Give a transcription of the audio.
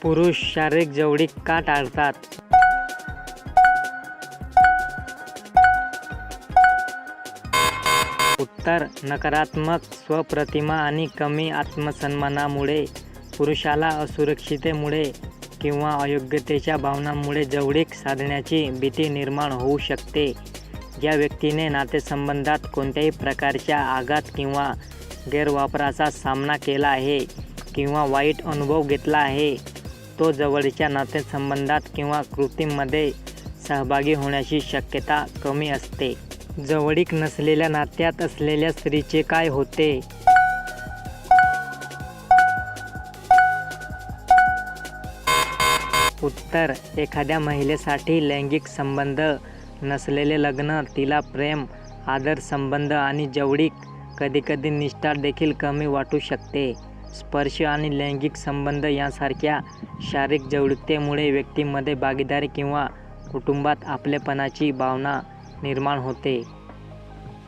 पुरुष शारीरिक जवळीक का टाळतात? उत्तर: नकारात्मक स्वप्रतिमा आणि कमी आत्मसन्मानामुळे. पुरुषाला असुरक्षिततेमुळे किंवा अयोग्यतेच्या भावनांमुळे जवळीक साधण्याची भीती निर्माण होऊ शकते. ज्या व्यक्तीने नातेसंबंधात कोणत्याही प्रकारच्या आघात किंवा गैरवापराचा सामना केला आहे किंवा वाईट अनुभव घेतला आहे, तो जवळच्या नातेसंबंधात किंवा कृतीमध्ये सहभागी होण्याची शक्यता कमी असते. जवळीक नसलेल्या नात्यात असलेल्या स्त्रीचे काय होते? उत्तर: एखाद्या महिलेसाठी लैंगिक संबंध नसलेले लग्न तिला प्रेम, आदर, संबंध आणि जवळीक, कधीकधी निष्ठा देखील कमी वाटू शकते. स्पर्श आणि लैंगिक संबंध यांसारख्या शारीरिक जवळीकतेमुळे व्यक्तीमध्ये भागीदारी किंवा कुटुंबात आपलेपणाची भावना निर्माण होते.